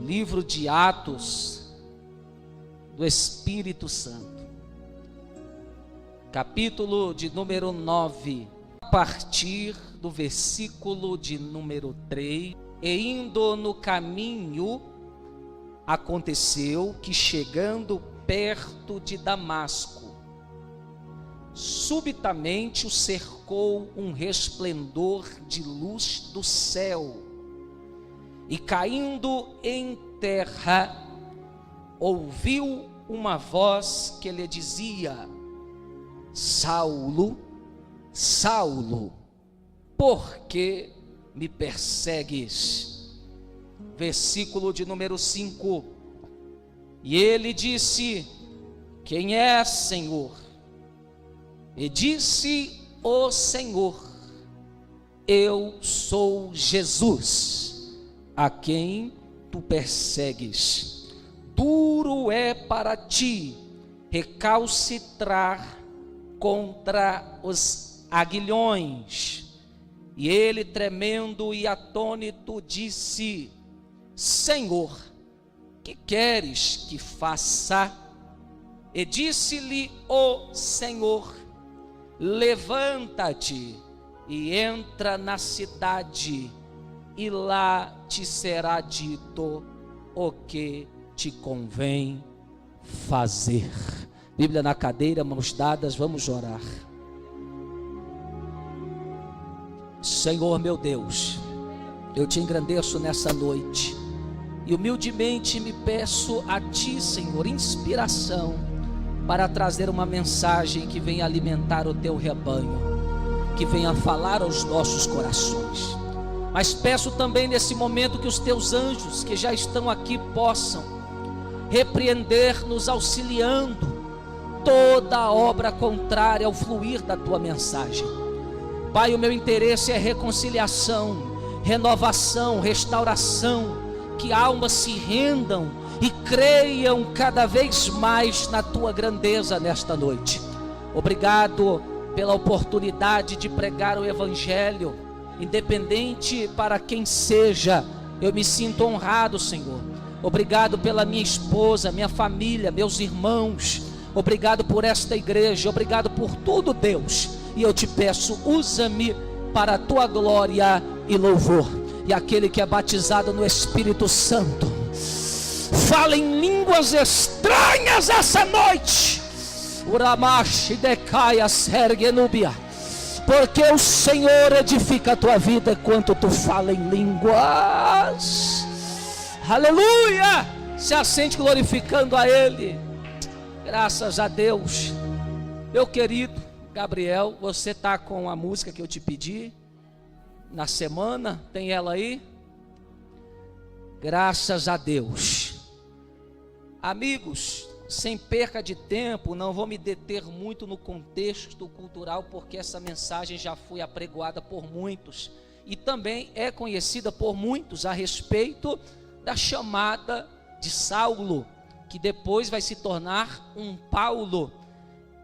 livro de Atos do Espírito Santo, capítulo de número 9, a partir do versículo de número 3. E indo no caminho, aconteceu que, chegando perto de Damasco, subitamente o cercou um resplendor de luz do céu, e caindo em terra, ouviu uma voz que lhe dizia: Saulo, Saulo, por que me persegues? Versículo de número 5. E ele disse: quem é, Senhor? E disse o Senhor: eu sou Jesus, a quem tu persegues. Duro é para ti recalcitrar contra os aguilhões. E ele, tremendo e atônito, disse: Senhor, que queres que faça? E disse-lhe o Senhor: levanta-te e entra na cidade, e lá te será dito o que te convém fazer. Bíblia na cadeira, mãos dadas, vamos orar. Senhor meu Deus, eu te engrandeço nessa noite e humildemente me peço a ti, Senhor, inspiração para trazer uma mensagem que venha alimentar o teu rebanho, que venha falar aos nossos corações. Mas peço também nesse momento que os teus anjos que já estão aqui possam repreender, nos auxiliando toda obra contrária ao fluir da tua mensagem. Pai, o meu interesse é reconciliação, renovação, restauração, que almas se rendam e creiam cada vez mais na tua grandeza nesta noite. Obrigado pela oportunidade de pregar o Evangelho, independente para quem seja, eu me sinto honrado, Senhor. Obrigado pela minha esposa, minha família, meus irmãos. Obrigado por esta igreja, obrigado por tudo, Deus. E eu te peço, usa-me para a tua glória e louvor. E aquele que é batizado no Espírito Santo, fala em línguas estranhas essa noite. Uramashi decaia sergenubia. Porque o Senhor edifica a tua vida enquanto tu fala em línguas. Aleluia! Se assente glorificando a Ele. Graças a Deus. Meu querido Gabriel, você está com a música que eu te pedi na semana? Tem ela aí? Graças a Deus. Amigos, sem perca de tempo, não vou me deter muito no contexto cultural, porque essa mensagem já foi apregoada por muitos e também é conhecida por muitos a respeito da chamada de Saulo, que depois vai se tornar um Paulo.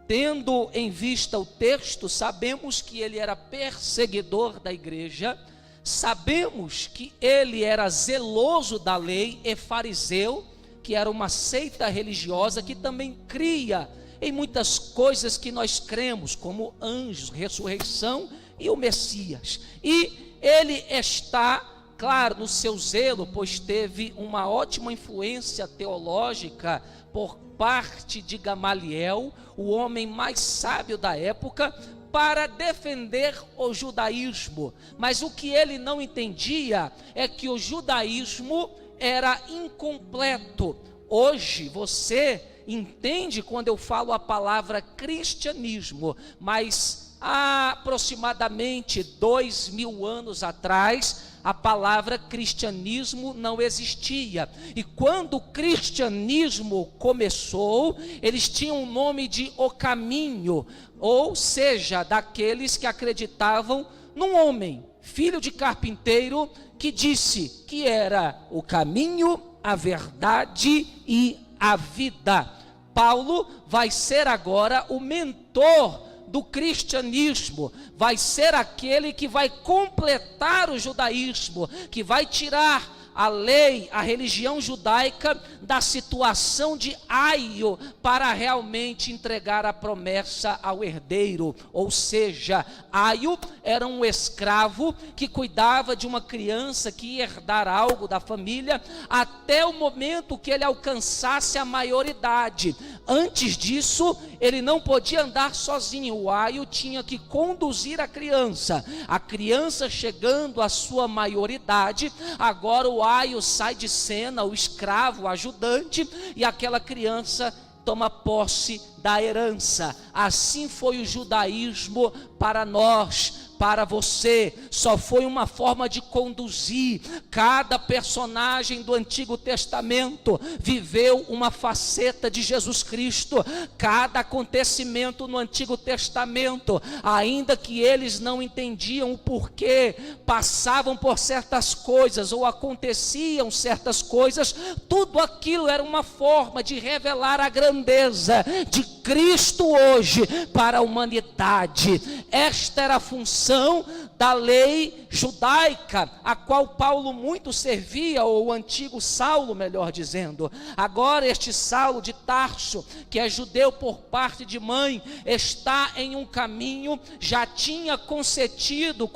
Tendo em vista o texto, sabemos que ele era perseguidor da igreja, sabemos que ele era zeloso da lei e fariseu, que era uma seita religiosa que também cria em muitas coisas que nós cremos, como anjos, ressurreição e o Messias. E ele está, claro, no seu zelo, pois teve uma ótima influência teológica por parte de Gamaliel, o homem mais sábio da época, para defender o judaísmo. Mas o que ele não entendia é que o judaísmo era incompleto. Hoje você entende quando eu falo a palavra cristianismo, mas há aproximadamente 2000 anos atrás, a palavra cristianismo não existia. E quando o cristianismo começou, eles tinham o nome de o caminho, ou seja, daqueles que acreditavam num homem, filho de carpinteiro, que disse que era o caminho, a verdade e a vida. Paulo vai ser agora o mentor do cristianismo, vai ser aquele que vai completar o judaísmo, que vai tirar a lei, a religião judaica, da situação de aio para realmente entregar a promessa ao herdeiro. Ou seja, aio era um escravo que cuidava de uma criança que ia herdar algo da família até o momento que ele alcançasse a maioridade. Antes disso, ele não podia andar sozinho. O aio tinha que conduzir a criança. A criança chegando à sua maioridade, agora o aio sai de cena, o escravo, o ajudante, e aquela criança toma posse da herança. Assim foi o judaísmo para nós, para você. Só foi uma forma de conduzir. Cada personagem do Antigo Testamento viveu uma faceta de Jesus Cristo. Cada acontecimento no Antigo Testamento, ainda que eles não entendiam o porquê, passavam por certas coisas ou aconteciam certas coisas, tudo aquilo era uma forma de revelar a grandeza de Cristo hoje para a humanidade. Esta era a função da lei judaica, a qual Paulo muito servia, ou o antigo Saulo, melhor dizendo. Agora este Saulo de Tarso, que é judeu por parte de mãe, está em um caminho, já tinha consentido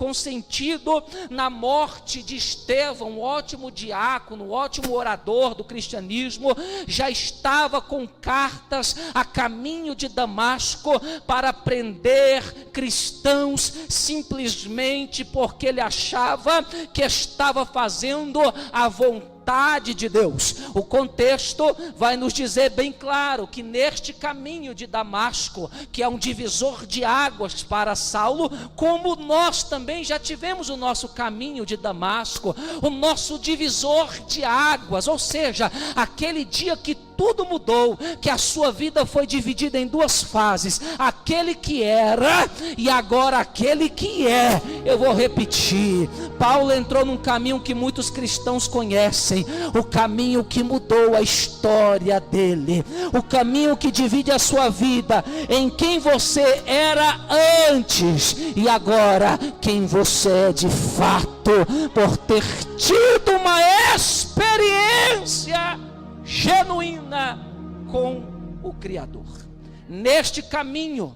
na morte de Estevão, um ótimo diácono, um ótimo orador do cristianismo, já estava com cartas a caminho de Damasco para prender cristãos, simplesmente porque ele achava que estava fazendo a vontade de Deus. O contexto vai nos dizer bem claro que neste caminho de Damasco, que é um divisor de águas para Saulo, como nós também já tivemos o nosso caminho de Damasco, o nosso divisor de águas, ou seja, aquele dia que tudo mudou, que a sua vida foi dividida em duas fases: aquele que era e agora aquele que é. Eu vou repetir, Paulo entrou num caminho que muitos cristãos conhecem, o caminho que mudou a história dele, o caminho que divide a sua vida em quem você era antes e agora quem você é de fato, por ter tido uma experiência genuína com o Criador. Neste caminho,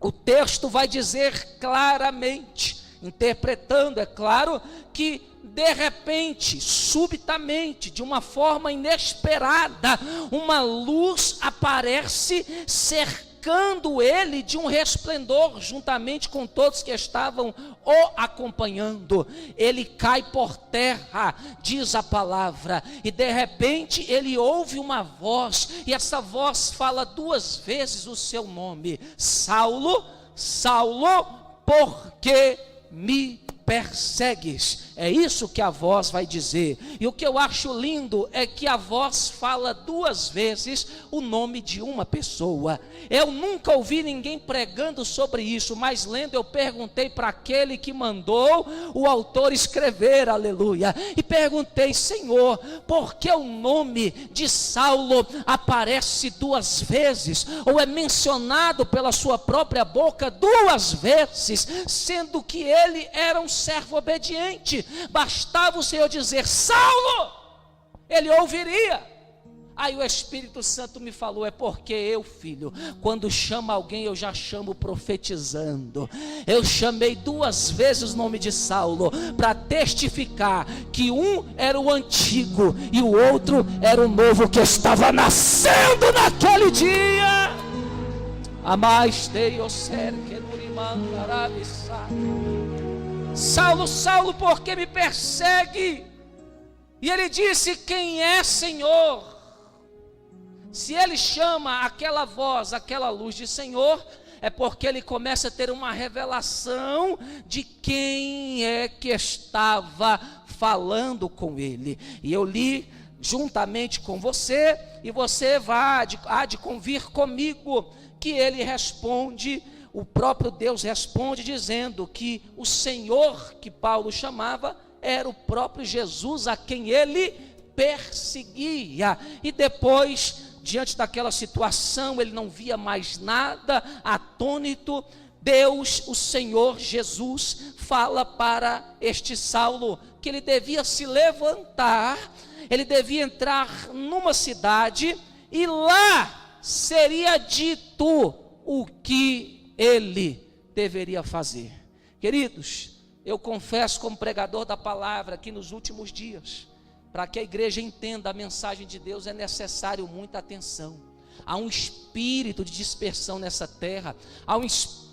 o texto vai dizer claramente, interpretando, é claro, que de repente, subitamente, de uma forma inesperada, uma luz aparece cercando ele de um resplendor, juntamente com todos que estavam o acompanhando. Ele cai por terra, diz a palavra, e de repente ele ouve uma voz, e essa voz fala duas vezes o seu nome: Saulo, Saulo, por que me persegues? É isso que a voz vai dizer. E o que eu acho lindo é que a voz fala duas vezes o nome de uma pessoa. Eu nunca ouvi ninguém pregando sobre isso, mas lendo eu perguntei para aquele que mandou o autor escrever, aleluia, e perguntei: Senhor, por que o nome de Saulo aparece duas vezes, ou é mencionado pela sua própria boca duas vezes, sendo que ele era um servo obediente? Bastava o Senhor dizer: Saulo, ele ouviria. Aí o Espírito Santo me falou: é porque eu, filho, quando chamo alguém, eu já chamo profetizando. Eu chamei duas vezes o nome de Saulo, para testificar que um era o antigo e o outro era o novo que estava nascendo naquele dia. Saulo, Saulo, por que me persegue? E ele disse: quem é, Senhor? Se ele chama aquela voz, aquela luz de Senhor, é porque ele começa a ter uma revelação de quem é que estava falando com ele. E eu li juntamente com você, e você há de convir comigo, que ele responde, o próprio Deus responde dizendo que o Senhor que Paulo chamava era o próprio Jesus, a quem ele perseguia. E depois, diante daquela situação, ele não via mais nada, atônito. Deus, o Senhor Jesus, fala para este Saulo: que ele devia se levantar, ele devia entrar numa cidade e lá seria dito o que ele deveria fazer. Queridos, eu confesso como pregador da palavra que nos últimos dias, para que a igreja entenda a mensagem de Deus, é necessário muita atenção. Há um espírito de dispersão nessa terra, há um espírito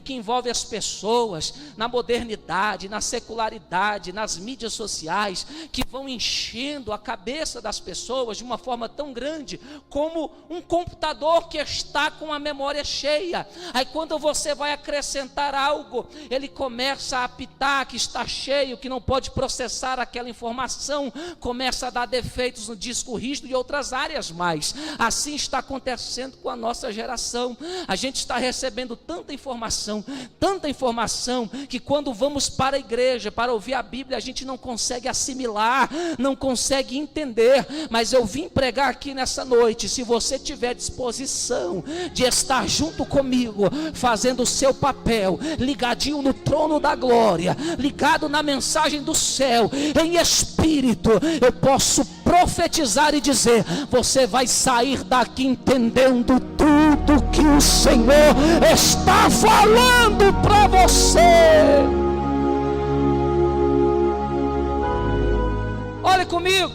que envolve as pessoas na modernidade, na secularidade, nas mídias sociais, que vão enchendo a cabeça das pessoas de uma forma tão grande, como um computador que está com a memória cheia. Aí quando você vai acrescentar algo, ele começa a apitar que está cheio, que não pode processar aquela informação, começa a dar defeitos no disco rígido e outras áreas mais. Assim está acontecendo com a nossa geração. A gente está recebendo tanta informação, que quando vamos para a igreja, para ouvir a Bíblia, a gente não consegue assimilar, não consegue entender. Mas eu vim pregar aqui nessa noite, se você tiver disposição de estar junto comigo, fazendo o seu papel, ligadinho no trono da glória, ligado na mensagem do céu, em espírito, eu posso profetizar e dizer, você vai sair daqui entendendo tudo que o Senhor está falando para você. Olhe comigo,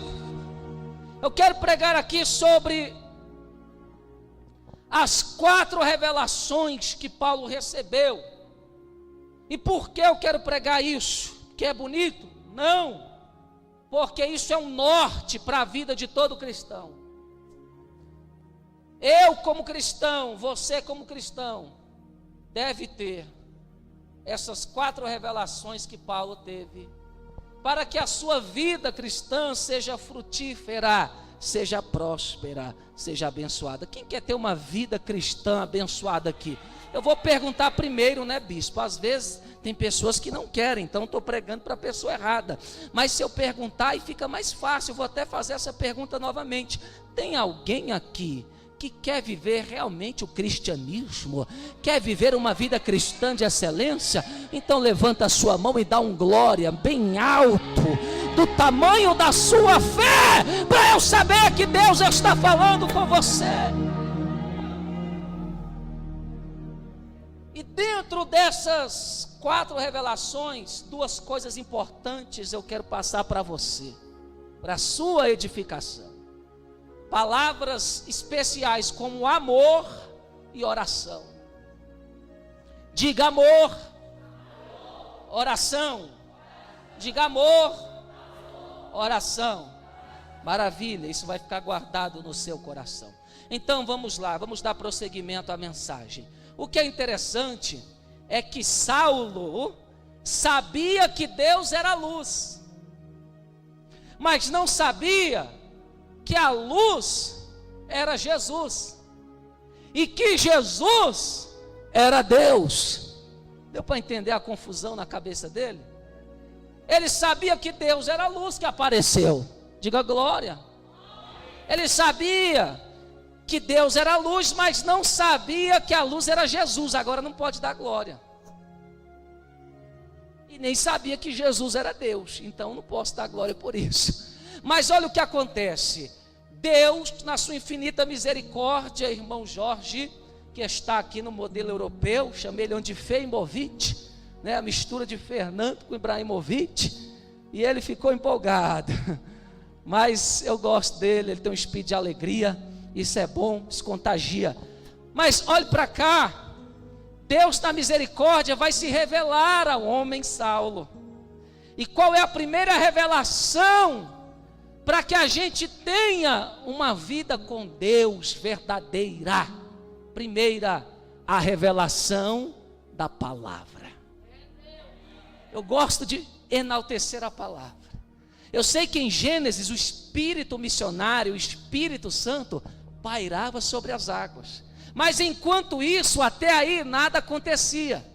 eu quero pregar aqui sobre as 4 revelações que Paulo recebeu. E por que eu quero pregar isso? Que é bonito? Não, porque isso é um norte para a vida de todo cristão. Eu como cristão, você como cristão, deve ter essas 4 revelações que Paulo teve, para que a sua vida cristã seja frutífera, seja próspera, seja abençoada. Quem quer ter uma vida cristã abençoada aqui? Eu vou perguntar primeiro, né, bispo? Às vezes tem pessoas que não querem, então estou pregando para a pessoa errada. Mas se eu perguntar, aí fica mais fácil. Eu vou até fazer essa pergunta novamente. Tem alguém aqui que quer viver realmente o cristianismo? Quer viver uma vida cristã de excelência? Então levanta a sua mão e dá um glória bem alto, do tamanho da sua fé, para eu saber que Deus está falando com você. E dentro dessas 4 revelações, 2 coisas importantes eu quero passar para você, para a sua edificação. Palavras especiais como amor e oração. Diga amor, oração. Diga amor, oração. Maravilha, isso vai ficar guardado no seu coração. Então vamos lá, vamos dar prosseguimento à mensagem. O que é interessante é que Saulo sabia que Deus era luz, mas não sabia que a luz era Jesus, e que Jesus era Deus. Deu para entender a confusão na cabeça dele? Ele sabia que Deus era a luz que apareceu. Diga glória. Ele sabia que Deus era a luz, mas não sabia que a luz era Jesus. Agora não pode dar glória. E nem sabia que Jesus era Deus, então não posso dar glória por isso. Mas olha o que acontece. Deus, na sua infinita misericórdia, irmão Jorge, que está aqui no modelo europeu, chamei ele de Feimovic, né, a mistura de Fernando com Ibrahimovic, e ele ficou empolgado. Mas eu gosto dele, ele tem um espírito de alegria, isso é bom, isso contagia. Mas olhe para cá, Deus na misericórdia vai se revelar ao homem Saulo. E qual é a primeira revelação para que a gente tenha uma vida com Deus verdadeira? Primeira, a revelação da palavra. Eu gosto de enaltecer a palavra. Eu sei que em Gênesis o Espírito missionário, o Espírito Santo, pairava sobre as águas. Mas enquanto isso, até aí nada acontecia.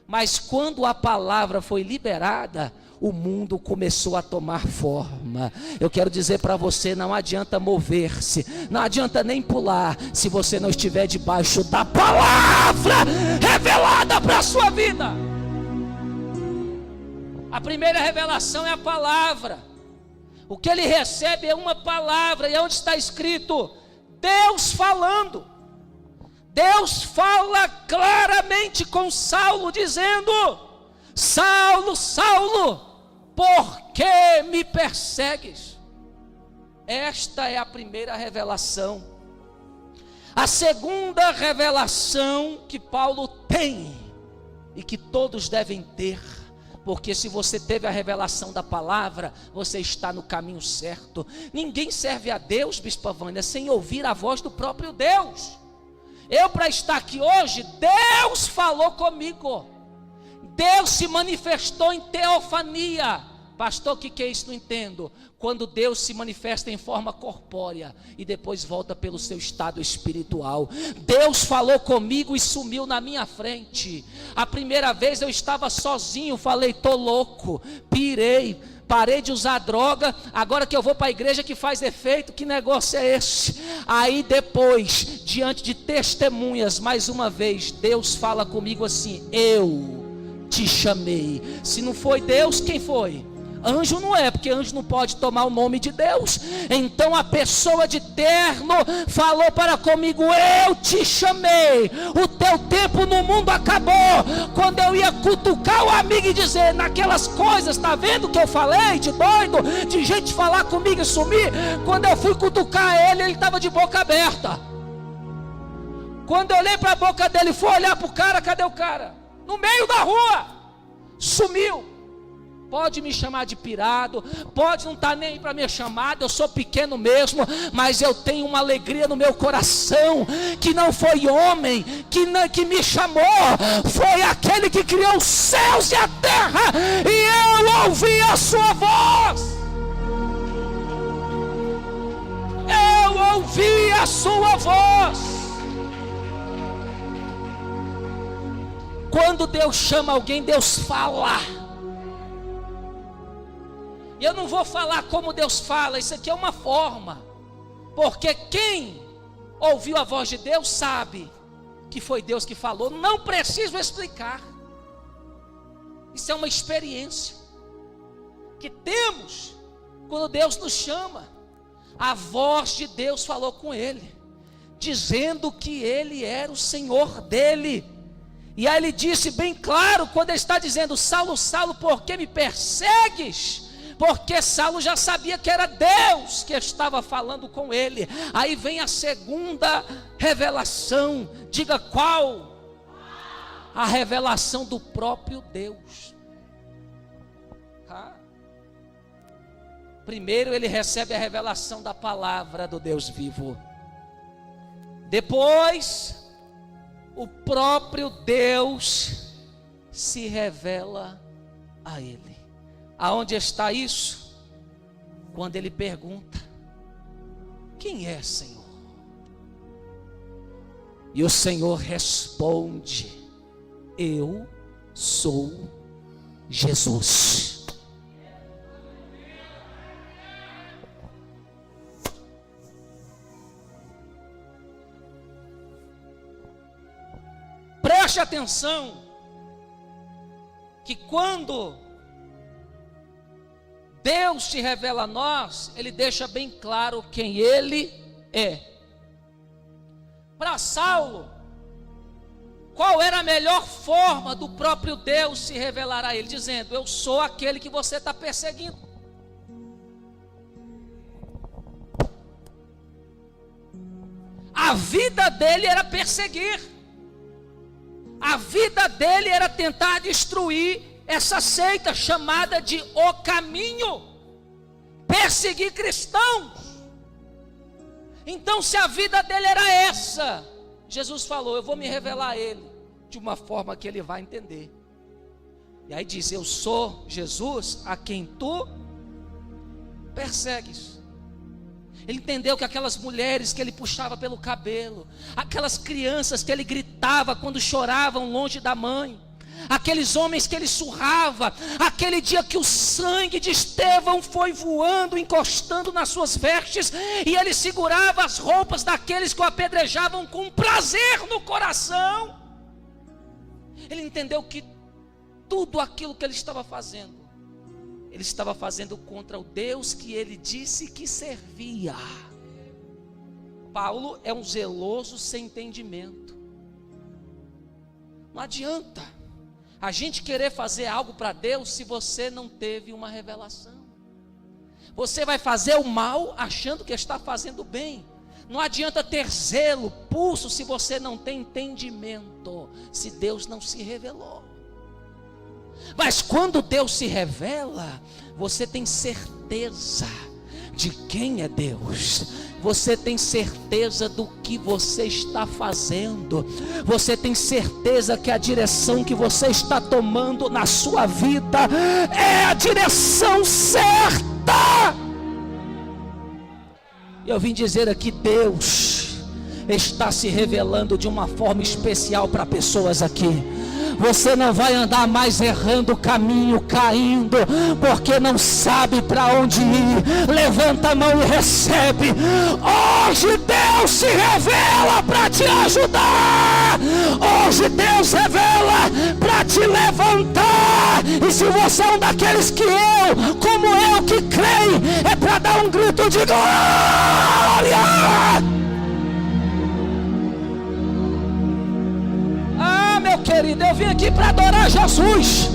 Mas quando a palavra foi liberada, o mundo começou a tomar forma. Eu quero dizer para você, não adianta mover-se, não adianta nem pular, se você não estiver debaixo da palavra revelada para a sua vida. A primeira revelação é a palavra. O que ele recebe é uma palavra, e é onde está escrito Deus falando. Deus fala claramente com Saulo, dizendo: Saulo, Saulo, por que me persegues? Esta é a primeira revelação. A segunda revelação que Paulo tem, e que todos devem ter, porque se você teve a revelação da palavra, você está no caminho certo. Ninguém serve a Deus, Bispa Vânia, sem ouvir a voz do próprio Deus. Eu, para estar aqui hoje, Deus falou comigo. Deus se manifestou em teofania. Pastor, o que é isso? Não entendo. Quando Deus se manifesta em forma corpórea e depois volta pelo seu estado espiritual. Deus falou comigo e sumiu na minha frente. A primeira vez eu estava sozinho, falei: tô louco, pirei, parei de usar droga, agora que eu vou para a igreja que faz efeito, que negócio é esse? Aí depois, diante de testemunhas, mais uma vez, Deus fala comigo assim: eu te chamei. Se não foi Deus, quem foi? Anjo não é, porque anjo não pode tomar o nome de Deus. Então a pessoa de terno falou para comigo: eu te chamei, o teu tempo no mundo acabou. Quando eu ia cutucar o amigo e dizer naquelas coisas, tá vendo que eu falei de doido, de gente falar comigo e sumir, quando eu fui cutucar ele, ele estava de boca aberta. Quando eu olhei para a boca dele, fui olhar para o cara, cadê o cara? No meio da rua, sumiu. Pode me chamar de pirado, pode não estar nem para minha chamada, eu sou pequeno mesmo, mas eu tenho uma alegria no meu coração, que não foi homem que me chamou, foi aquele que criou os céus e a terra, e eu ouvi a sua voz. Eu ouvi a sua voz. Quando Deus chama alguém, Deus fala. Eu não vou falar como Deus fala, isso aqui é uma forma, porque quem ouviu a voz de Deus sabe que foi Deus que falou, não preciso explicar. Isso é uma experiência que temos quando Deus nos chama. A voz de Deus falou com ele, dizendo que ele era o Senhor dele. E aí ele disse bem claro, quando ele está dizendo: Saulo, Saulo, por que me persegues? Porque Saulo já sabia que era Deus que estava falando com ele. Aí vem a segunda revelação. Diga qual? A revelação do próprio Deus. Primeiro ele recebe a revelação da palavra do Deus vivo. Depois, o próprio Deus se revela a ele. Aonde está isso? Quando ele pergunta: quem é, Senhor? E o Senhor responde: eu sou Jesus. Preste atenção, que quando Deus se revela a nós, Ele deixa bem claro quem Ele é. Para Saulo, qual era a melhor forma do próprio Deus se revelar a ele? Dizendo: eu sou aquele que você está perseguindo. A vida dele era perseguir. A vida dele era tentar destruir essa seita chamada de O Caminho, perseguir cristãos. Então, se a vida dele era essa, Jesus falou: eu vou me revelar a ele de uma forma que ele vai entender. E aí diz: eu sou Jesus a quem tu persegues. Ele entendeu que aquelas mulheres que ele puxava pelo cabelo, aquelas crianças que ele gritava quando choravam longe da mãe, aqueles homens que ele surrava, aquele dia que o sangue de Estevão foi voando, encostando nas suas vestes, e ele segurava as roupas daqueles que o apedrejavam com prazer no coração. Ele entendeu que tudo aquilo que ele estava fazendo ele estava fazendo contra o Deus que ele disse que servia. Paulo é um zeloso sem entendimento. Não adianta a gente querer fazer algo para Deus se você não teve uma revelação. Você vai fazer o mal achando que está fazendo bem. Não adianta ter zelo, pulso, se você não tem entendimento, se Deus não se revelou. Mas quando Deus se revela, você tem certeza de quem é Deus. Você tem certeza do que você está fazendo. Você tem certeza que a direção que você está tomando na sua vida é a direção certa. Eu vim dizer aqui, Deus está se revelando de uma forma especial para pessoas aqui. Você não vai andar mais errando o caminho, caindo, porque não sabe para onde ir. Levanta a mão e recebe. Hoje Deus se revela para te ajudar. Hoje Deus revela para te levantar. E se você é um daqueles que como eu que creio, é para dar um grito de glória. Meu querido, eu vim aqui para adorar Jesus.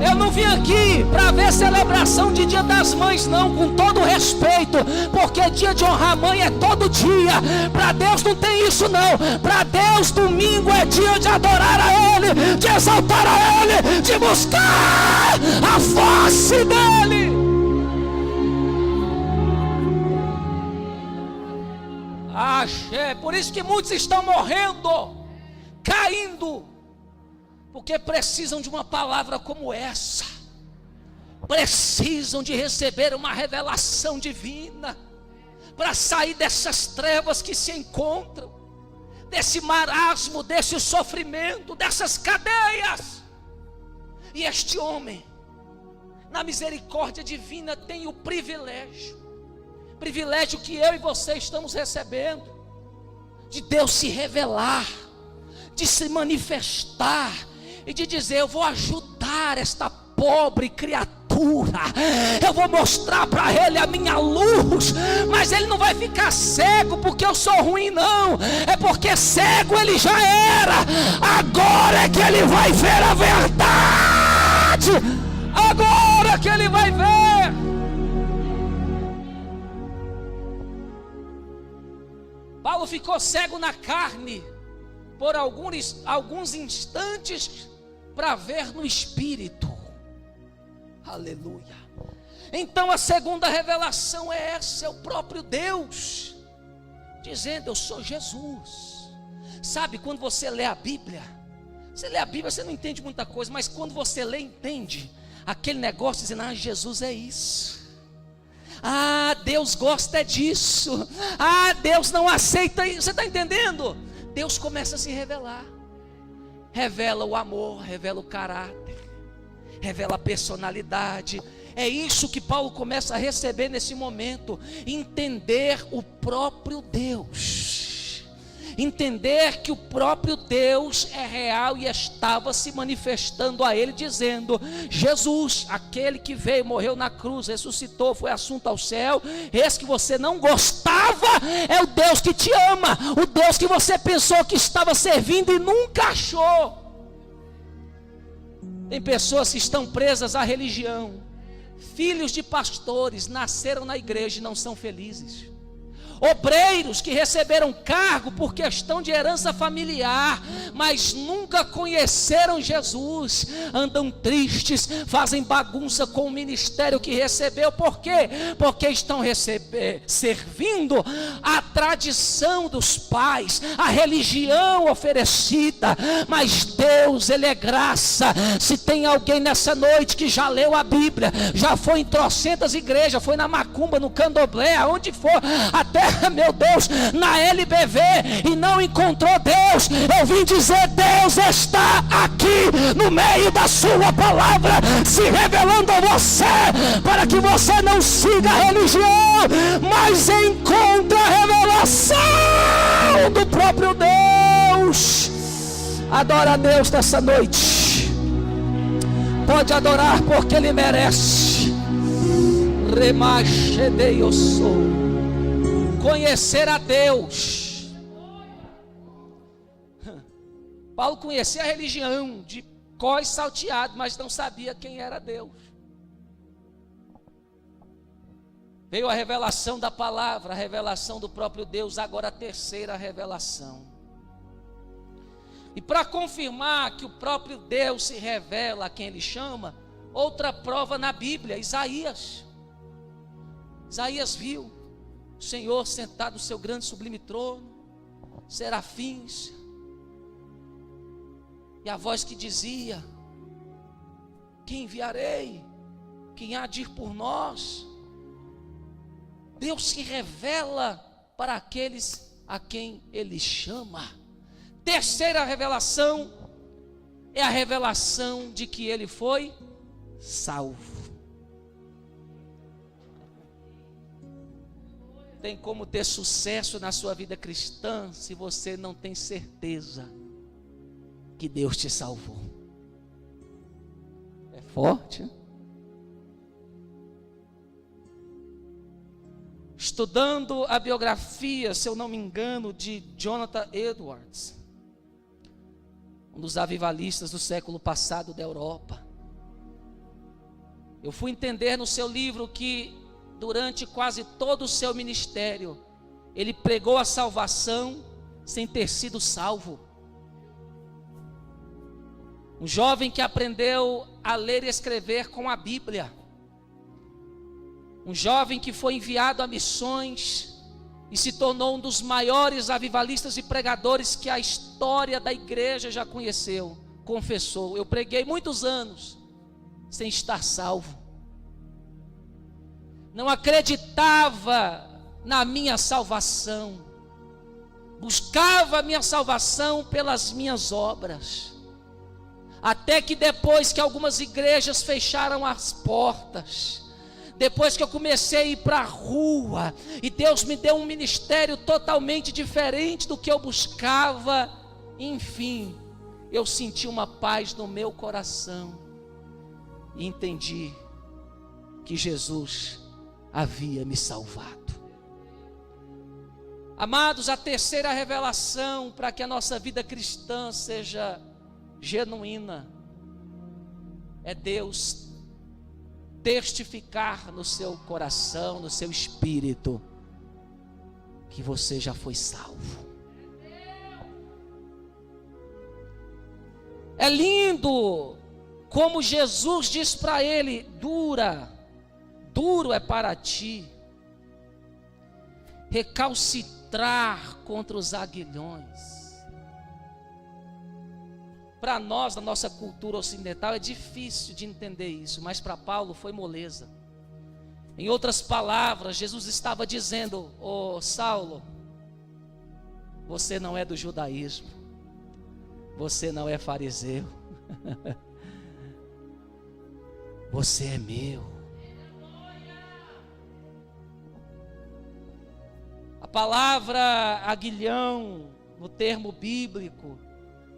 Eu não vim aqui para ver celebração de Dia das Mães, não, com todo respeito, porque dia de honrar a mãe é todo dia. Para Deus não tem isso, não. Para Deus domingo é dia de adorar a Ele, de exaltar a Ele, de buscar a face dEle. Axé, por isso que muitos estão morrendo, caindo, porque precisam de uma palavra como essa, precisam de receber uma revelação divina, para sair dessas trevas que se encontram, desse marasmo, desse sofrimento, dessas cadeias. E este homem, na misericórdia divina, tem o privilégio que eu e você estamos recebendo, de Deus se revelar, de se manifestar e de dizer: eu vou ajudar esta pobre criatura, eu vou mostrar para ele a minha luz. Mas ele não vai ficar cego porque eu sou ruim, não. É porque cego ele já era, agora é que ele vai ver a verdade. Agora que ele vai ver. Paulo ficou cego na carne por alguns instantes, para ver no Espírito. Aleluia. Então a segunda revelação é essa, é o próprio Deus dizendo: eu sou Jesus. Sabe, quando você lê a Bíblia, você não entende muita coisa, mas quando você lê, entende aquele negócio dizendo: ah, Jesus é isso. Ah, Deus gosta disso. Ah, Deus não aceita isso. Você está entendendo? Deus começa a se revelar. Revela o amor, revela o caráter, revela a personalidade. É isso que Paulo começa a receber nesse momento. Entender o próprio Deus. Entender que o próprio Deus é real e estava se manifestando a ele, dizendo: Jesus, aquele que veio, morreu na cruz, ressuscitou, foi assunto ao céu, esse que você não gostava é o Deus que te ama, o Deus que você pensou que estava servindo e nunca achou. Tem pessoas que estão presas à religião, filhos de pastores, nasceram na igreja e não são felizes. Obreiros que receberam cargo por questão de herança familiar, mas nunca conheceram Jesus, andam tristes, fazem bagunça com o ministério que recebeu. Por quê? Porque estão servindo a tradição dos pais, a religião oferecida. Mas Deus, Ele é graça. Se tem alguém nessa noite que já leu a Bíblia, já foi em trocentas igrejas, foi na macumba, no candomblé, aonde for, até, meu Deus, na LBV, e não encontrou Deus, eu vim dizer: Deus está aqui no meio da sua palavra, se revelando a você, para que você não siga a religião, mas encontre a revelação do próprio Deus. Adora a Deus nessa noite. Pode adorar porque Ele merece. Conhecer a Deus. Paulo conhecia a religião de cós salteado, mas não sabia quem era Deus. Veio a revelação da palavra, a revelação do próprio Deus, agora a terceira revelação. E para confirmar que o próprio Deus se revela a quem Ele chama, outra prova na Bíblia, Isaías. Isaías viu o Senhor sentado no seu grande sublime trono, serafins, e a voz que dizia: quem enviarei? Quem há de ir por nós? Deus se revela para aqueles a quem Ele chama. Terceira revelação é a revelação de que ele foi salvo. Tem como ter sucesso na sua vida cristã se você não tem certeza que Deus te salvou. É forte, hein? Estudando a biografia, se eu não me engano, de Jonathan Edwards, um dos avivalistas do século passado da Europa, eu fui entender no seu livro que durante quase todo o seu ministério, ele pregou a salvação sem ter sido salvo. Um jovem que aprendeu a ler e escrever com a Bíblia. Um jovem que foi enviado a missões e se tornou um dos maiores avivalistas e pregadores que a história da igreja já conheceu. Confessou: eu preguei muitos anos sem estar salvo. Não acreditava na minha salvação. Buscava a minha salvação pelas minhas obras. Até que depois que algumas igrejas fecharam as portas, depois que eu comecei a ir para a rua, e Deus me deu um ministério totalmente diferente do que eu buscava, enfim, eu senti uma paz no meu coração, e entendi que Jesus havia me salvado. Amados, a terceira revelação para que a nossa vida cristã seja genuína é Deus testificar no seu coração, no seu espírito, que você já foi salvo. É lindo como Jesus diz para ele: duro é para ti recalcitrar contra os aguilhões. Para nós, na nossa cultura ocidental, é difícil de entender isso, mas para Paulo foi moleza. Em outras palavras, Jesus estava dizendo: ô Saulo, você não é do judaísmo, você não é fariseu, você é meu. A palavra aguilhão, no termo bíblico,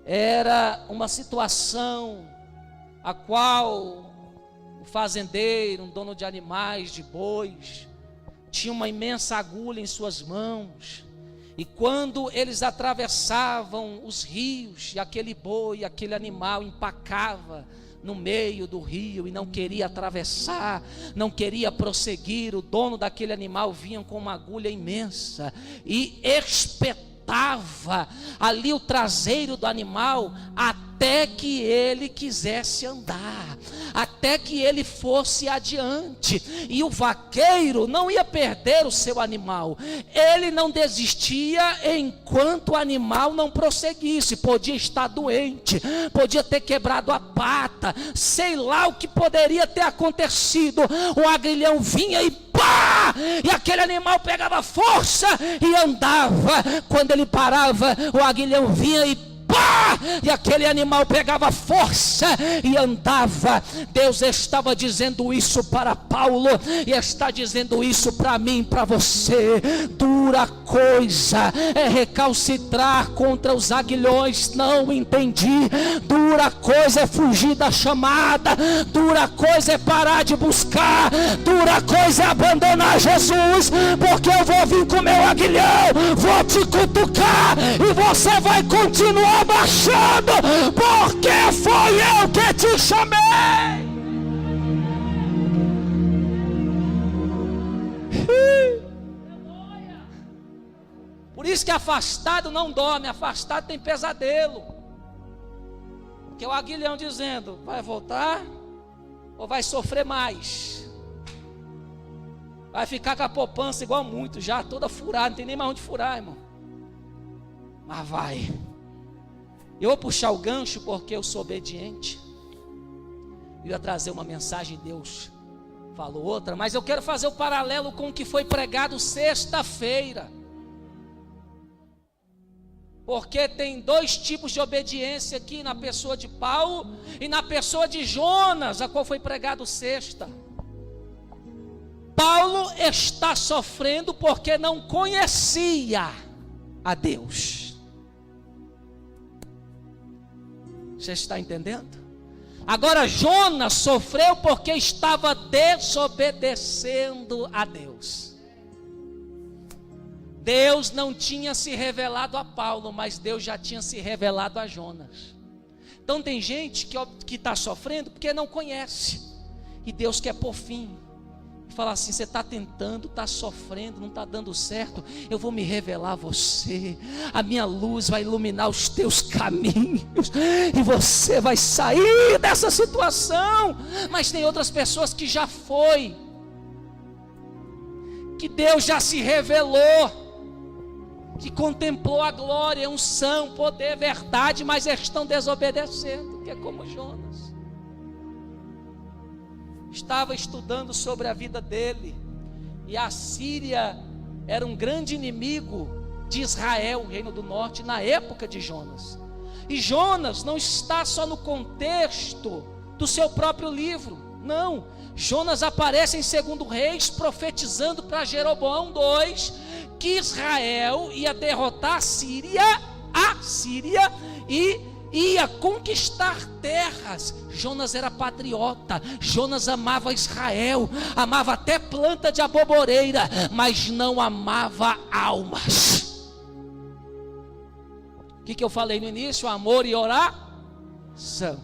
era uma situação a qual o fazendeiro, um dono de animais, de bois, tinha uma imensa agulha em suas mãos, e quando eles atravessavam os rios, e aquele boi, aquele animal empacava no meio do rio e não queria atravessar, não queria prosseguir, o dono daquele animal vinha com uma agulha imensa e espetava ali o traseiro do animal até que ele quisesse andar, até que ele fosse adiante. E o vaqueiro não ia perder o seu animal, ele não desistia enquanto o animal não prosseguisse. Podia estar doente, podia ter quebrado a pata, sei lá o que poderia ter acontecido. O aguilhão vinha e pá! E aquele animal pegava força e andava. Quando ele parava, o aguilhão vinha e pá! E aquele animal pegava força e andava. Deus estava dizendo isso para Paulo e está dizendo isso para mim, para você. dura coisa é recalcitrar contra os aguilhões. Não entendi. Dura coisa é fugir da chamada, dura coisa é parar de buscar, dura coisa é abandonar Jesus, porque eu vou vir com meu aguilhão, vou te cutucar e você vai continuar baixando, porque foi eu que te chamei. Por isso que afastado não dorme, afastado tem pesadelo. Porque o aguilhão dizendo, vai voltar ou vai sofrer mais? Vai ficar com a poupança igual muito, já toda furada, não tem nem mais onde furar, irmão. Mas vai. Eu vou puxar o gancho porque eu sou obediente. Eu ia trazer uma mensagem, Deus falou outra, mas eu quero fazer o paralelo com o que foi pregado sexta-feira. Porque tem dois tipos de obediência aqui, na pessoa de Paulo e na pessoa de Jonas, a qual foi pregado sexta. Paulo está sofrendo porque não conhecia a Deus. Você está entendendo? Agora Jonas sofreu porque estava desobedecendo a Deus. Deus não tinha se revelado a Paulo, mas Deus já tinha se revelado a Jonas. Então tem gente que está sofrendo porque não conhece, e Deus quer pôr fim. Fala assim, você está tentando, está sofrendo, não está dando certo, eu vou me revelar a você, a minha luz vai iluminar os teus caminhos, e você vai sair dessa situação. Mas tem outras pessoas que já foi, que Deus já se revelou, que contemplou a glória, unção, poder, verdade, mas estão desobedecendo, que é como Jonas. Estava estudando sobre a vida dele, e a Síria era um grande inimigo de Israel, o reino do norte, na época de Jonas. E Jonas não está só no contexto do seu próprio livro, não. Jonas aparece em 2 Reis, profetizando para Jeroboão II, que Israel ia derrotar a Síria e ia conquistar terras. Jonas era patriota, Jonas amava Israel, amava até planta de aboboreira, mas não amava almas. O que eu falei no início? Amor e oração.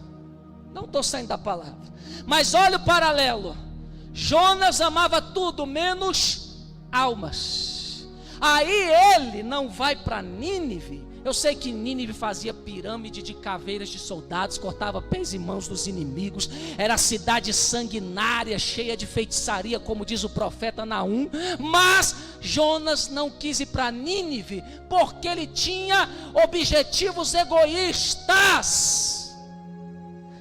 Não estou saindo da palavra, mas olha o paralelo. Jonas amava tudo menos almas. Aí ele não vai para Nínive. Eu sei que Nínive fazia pirâmide de caveiras de soldados, cortava pés e mãos dos inimigos, era cidade sanguinária, cheia de feitiçaria, como diz o profeta Naum. Mas Jonas não quis ir para Nínive, porque ele tinha objetivos egoístas.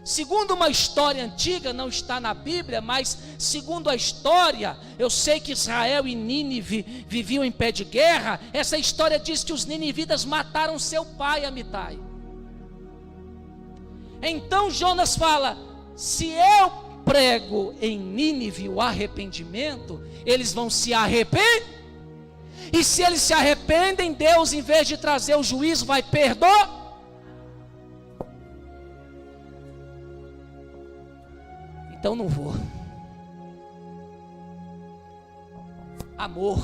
Segundo uma história antiga, não está na Bíblia, mas segundo a história, eu sei que Israel e Nínive viviam em pé de guerra. Essa história diz que os ninivitas mataram seu pai Amitai. Então Jonas fala, se eu prego em Nínive o arrependimento, eles vão se arrepender. E se eles se arrependem, Deus, em vez de trazer o juízo, vai perdoar. Então não vou. Amor.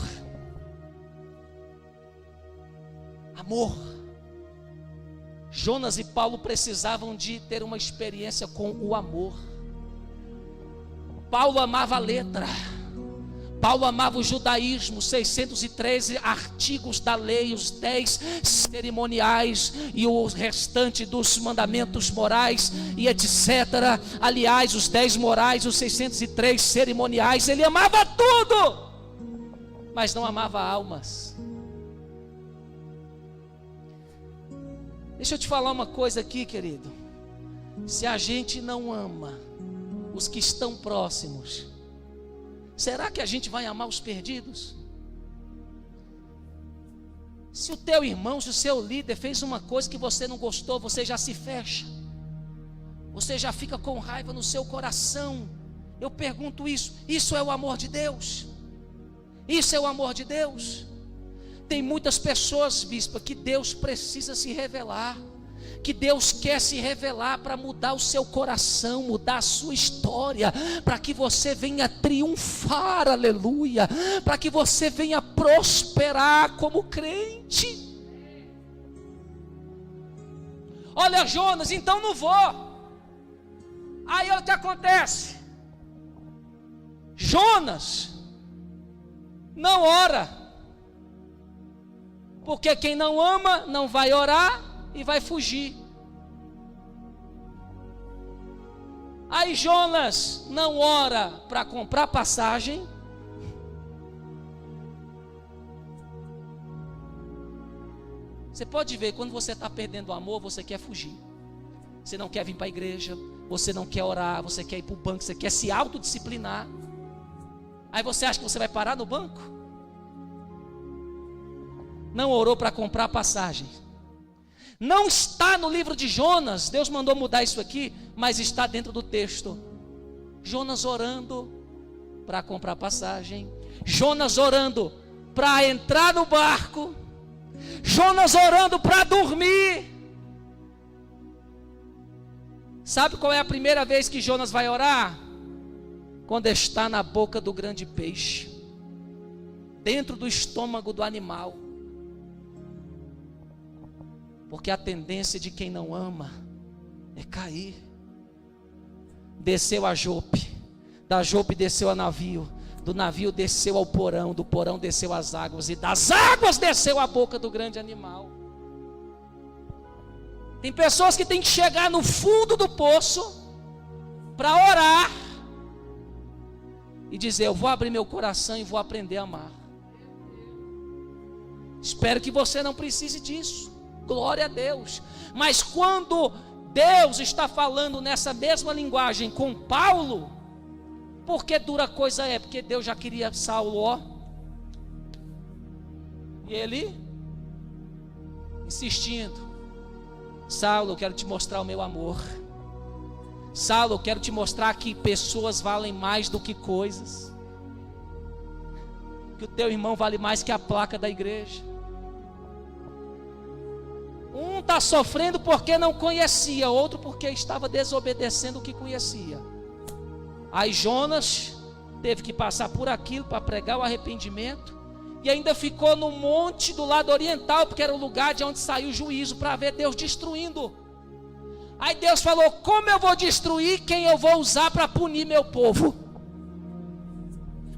Jonas e Paulo precisavam de ter uma experiência com o amor. Paulo amava a letra. Paulo amava o judaísmo, 613 artigos da lei, os 10 cerimoniais e o restante dos mandamentos morais e etc. Aliás, os 10 morais, os 603 cerimoniais, ele amava tudo, mas não amava almas. Deixa eu te falar uma coisa aqui, querido. Se a gente não ama os que estão próximos, será que a gente vai amar os perdidos? Se o teu irmão, se o seu líder fez uma coisa que você não gostou, você já se fecha, você já fica com raiva no seu coração. Eu pergunto isso é o amor de Deus? Isso é o amor de Deus? Tem muitas pessoas, bispa, que Deus precisa se revelar, que Deus quer se revelar para mudar o seu coração, mudar a sua história, para que você venha triunfar, aleluia, para que você venha prosperar como crente. Olha, Jonas, então não vou. Aí olha o que acontece. Jonas não ora, porque quem não ama não vai orar e vai fugir. Aí Jonas não ora para comprar passagem, você pode ver, quando você está perdendo o amor, você quer fugir, você não quer vir para a igreja, você não quer orar, você quer ir para o banco, você quer se autodisciplinar. Aí você acha que você vai parar no banco? Não orou para comprar passagem. Não está no livro de Jonas, Deus mandou mudar isso aqui, mas está dentro do texto. Jonas orando para comprar passagem, Jonas orando para entrar no barco, Jonas orando para dormir. Sabe qual é a primeira vez que Jonas vai orar? Quando está na boca do grande peixe, dentro do estômago do animal. Porque a tendência de quem não ama é cair. Desceu a Jope, da Jope desceu a navio, do navio desceu ao porão, do porão desceu às águas, e das águas desceu à boca do grande animal. Tem pessoas que têm que chegar no fundo do poço para orar e dizer: eu vou abrir meu coração e vou aprender a amar. Espero que você não precise disso, glória a Deus. Mas quando Deus está falando nessa mesma linguagem com Paulo, porque dura coisa é, porque Deus já queria Saulo, ó, e ele insistindo: Saulo, eu quero te mostrar o meu amor. Saulo, eu quero te mostrar que pessoas valem mais do que coisas, que o teu irmão vale mais que a placa da igreja. Um está sofrendo porque não conhecia, outro porque estava desobedecendo o que conhecia. Aí Jonas teve que passar por aquilo para pregar o arrependimento, e ainda ficou no monte do lado oriental, porque era o lugar de onde saiu o juízo, para ver Deus destruindo. Aí Deus falou: como eu vou destruir quem eu vou usar para punir meu povo?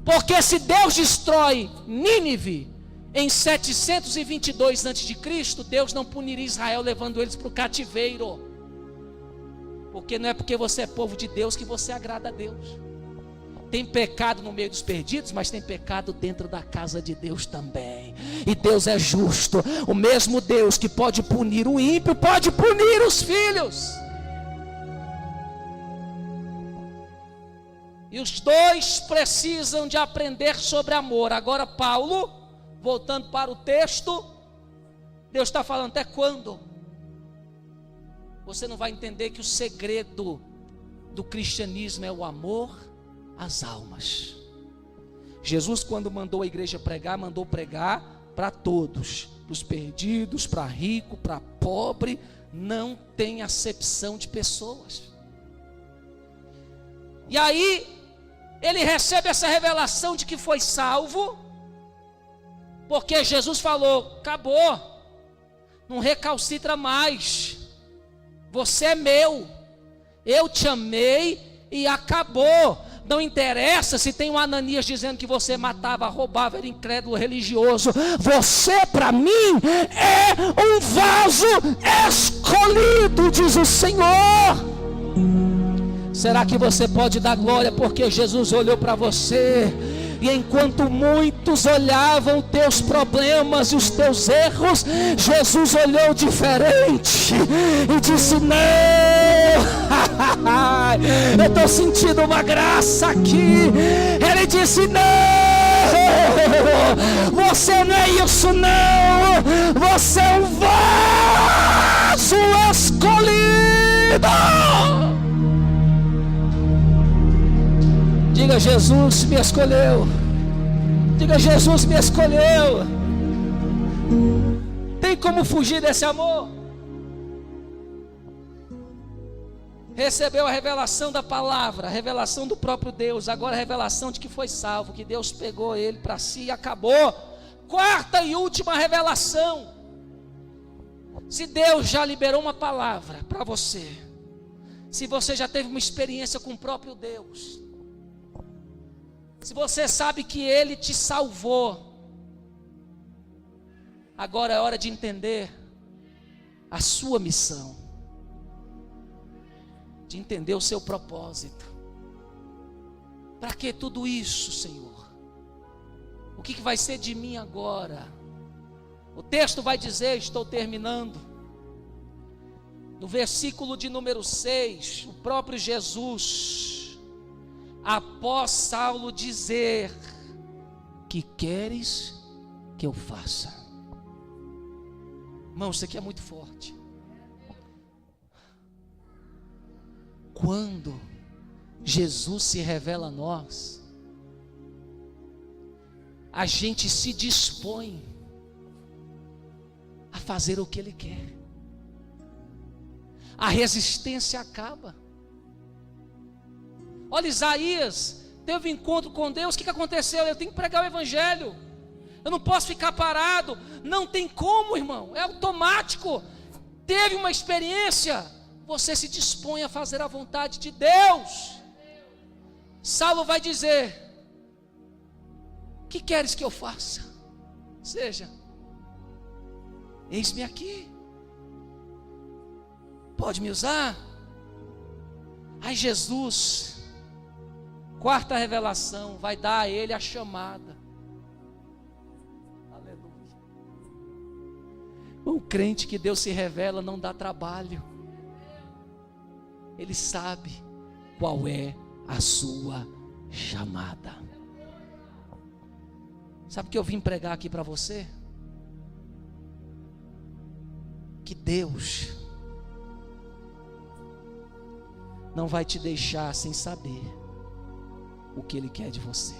Porque se Deus destrói Nínive em 722 a.C., Deus não puniria Israel levando eles para o cativeiro. Porque não é porque você é povo de Deus que você agrada a Deus. Tem pecado no meio dos perdidos, mas tem pecado dentro da casa de Deus também. E Deus é justo. O mesmo Deus que pode punir o ímpio, pode punir os filhos. E os dois precisam de aprender sobre amor. Agora Paulo, voltando para o texto, Deus está falando: até quando? Você não vai entender que o segredo do cristianismo é o amor às almas. Jesus, quando mandou a igreja pregar, mandou pregar para todos, para os perdidos, para rico, para pobre, não tem acepção de pessoas. E aí ele recebe essa revelação de que foi salvo, porque Jesus falou: acabou, não recalcitra mais, você é meu, eu te amei e acabou. Não interessa se tem um Ananias dizendo que você matava, roubava, era incrédulo religioso. Você para mim é um vaso escolhido, diz o Senhor. Será que você pode dar glória porque Jesus olhou para você? E enquanto muitos olhavam teus problemas e os teus erros, Jesus olhou diferente e disse: não, eu estou sentindo uma graça aqui. Ele disse: não, você não é isso não, você é um vaso escolhido. Diga: Jesus me escolheu. Diga: Jesus me escolheu. Tem como fugir desse amor? Recebeu a revelação da palavra, a revelação do próprio Deus, agora a revelação de que foi salvo, que Deus pegou ele para si e acabou. Quarta e última revelação. Se Deus já liberou uma palavra para você, se você já teve uma experiência com o próprio Deus, se você sabe que Ele te salvou, agora é hora de entender a sua missão, de entender o seu propósito. Para que tudo isso, Senhor? O que vai ser de mim agora? O texto vai dizer, estou terminando, no versículo de número 6, o próprio Jesus, após Saulo dizer: que queres que eu faça? Irmão, isso aqui é muito forte. Quando Jesus se revela a nós, a gente se dispõe a fazer o que Ele quer. A resistência acaba. Olha, Isaías teve um encontro com Deus. O que aconteceu? Eu tenho que pregar o Evangelho, eu não posso ficar parado. Não tem como, irmão, é automático. Teve uma experiência, você se dispõe a fazer a vontade de Deus. Saulo vai dizer: que queres que eu faça? Seja, eis-me aqui, pode me usar. Aí Jesus, quarta revelação, vai dar a ele a chamada. Aleluia. Um crente que Deus se revela não dá trabalho. Ele sabe qual é a sua chamada. Sabe o que eu vim pregar aqui para você? Que Deus não vai te deixar sem saber o que Ele quer de você.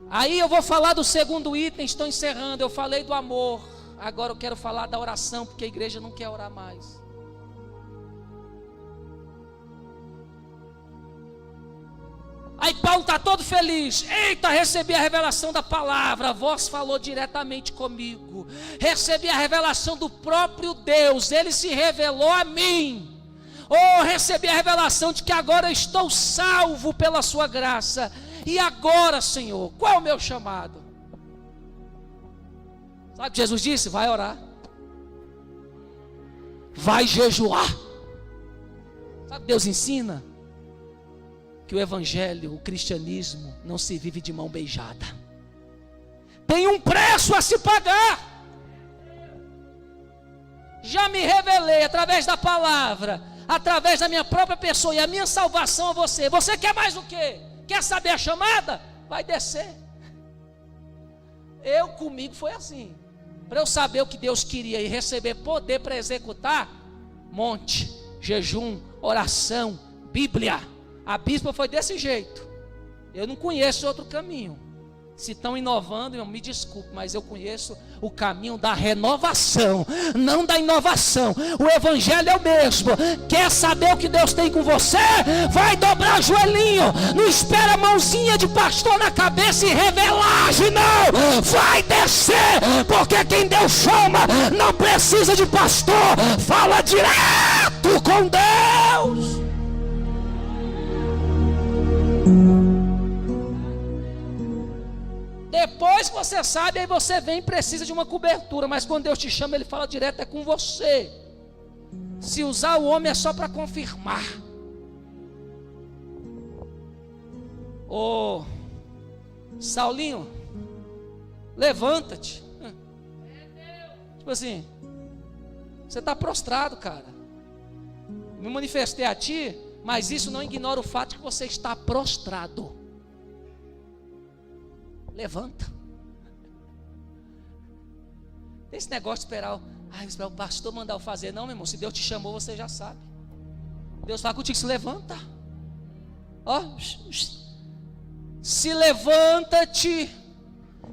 Aí eu vou falar do segundo item, estou encerrando. Eu falei do amor, agora eu quero falar da oração, porque a igreja não quer orar mais. Aí Paulo está todo feliz. Eita, recebi a revelação da palavra. A voz falou diretamente comigo. Recebi a revelação do próprio Deus. Ele se revelou a mim. Oh, recebi a revelação de que agora eu estou salvo pela sua graça. E agora, Senhor, qual é o meu chamado? Sabe o que Jesus disse? Vai orar, vai jejuar. Sabe o que Deus ensina? Que o evangelho, o cristianismo não se vive de mão beijada. Tem um preço a se pagar. Já me revelei através da palavra, através da minha própria pessoa e a minha salvação a você. Você quer mais o quê? Quer saber a chamada? Vai descer. Comigo foi assim. Para eu saber o que Deus queria e receber poder para executar, monte, jejum, oração, Bíblia. A bispa foi desse jeito. Eu não conheço outro caminho. Se estão inovando, eu me desculpe, mas eu conheço o caminho da renovação, não da inovação. O evangelho é o mesmo. Quer saber o que Deus tem com você? Vai dobrar o joelhinho. Não espera a mãozinha de pastor na cabeça e revelagem, não. Vai descer, porque quem Deus chama não precisa de pastor. Fala direto com Deus. Depois que você sabe, aí você vem e precisa de uma cobertura. Mas quando Deus te chama, Ele fala direto, é com você. Se usar o homem é só para confirmar. Ô Saulinho, levanta-te. Tipo assim, você está prostrado, cara. Me manifestei a ti, mas isso não ignora o fato de que você está prostrado. Levanta. Esse negócio de esperar o pastor mandar eu fazer. Não, meu irmão, se Deus te chamou, você já sabe. Deus fala contigo, se levanta. Ó, se levanta-te.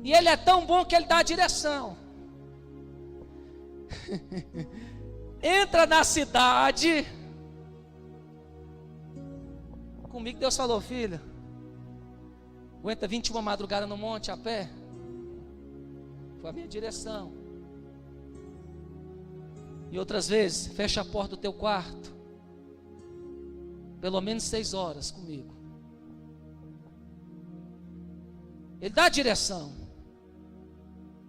E ele é tão bom que ele dá a direção. Entra na cidade. Comigo Deus falou: filho, aguenta 21 madrugada no monte a pé? Foi a minha direção. E outras vezes, fecha a porta do teu quarto, pelo menos 6 horas comigo. Ele dá a direção.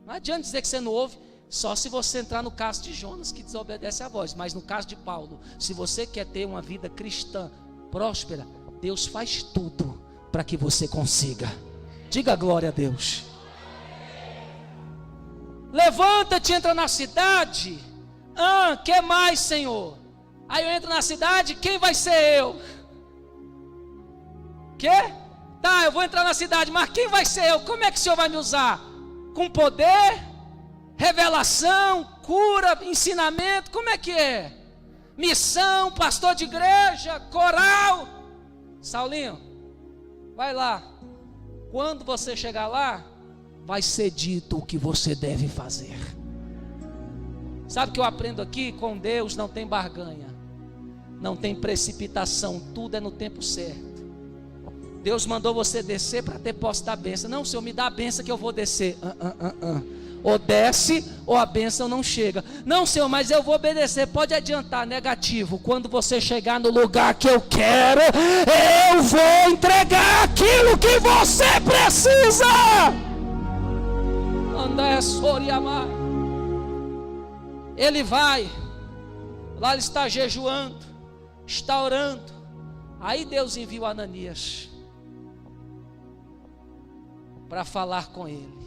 Não adianta dizer que você não ouve, só se você entrar no caso de Jonas, que desobedece a voz. Mas no caso de Paulo, se você quer ter uma vida cristã próspera, Deus faz tudo para que você consiga. Diga glória a Deus. Levanta-te, entra na cidade. Que mais, Senhor? Aí eu entro na cidade, quem vai ser eu? Quê? Tá, eu vou entrar na cidade, mas quem vai ser eu? Como é que o Senhor vai me usar? Com poder? Revelação? Cura? Ensinamento? Como é que é? Missão? Pastor de igreja? Coral? Saulinho, vai lá. Quando você chegar lá, vai ser dito o que você deve fazer. Sabe o que eu aprendo aqui? Com Deus não tem barganha, não tem precipitação, tudo é no tempo certo. Deus mandou você descer para ter posse da bênção. Não, Senhor, me dá a bênção que eu vou descer. Ou desce, ou a bênção não chega. Não, Senhor, mas eu vou obedecer. Pode adiantar, negativo. Quando você chegar no lugar que eu quero, eu vou entregar aquilo que você precisa. André Soriamar. Ele vai, lá ele está jejuando, está orando. Aí Deus envia o Ananias para falar com ele.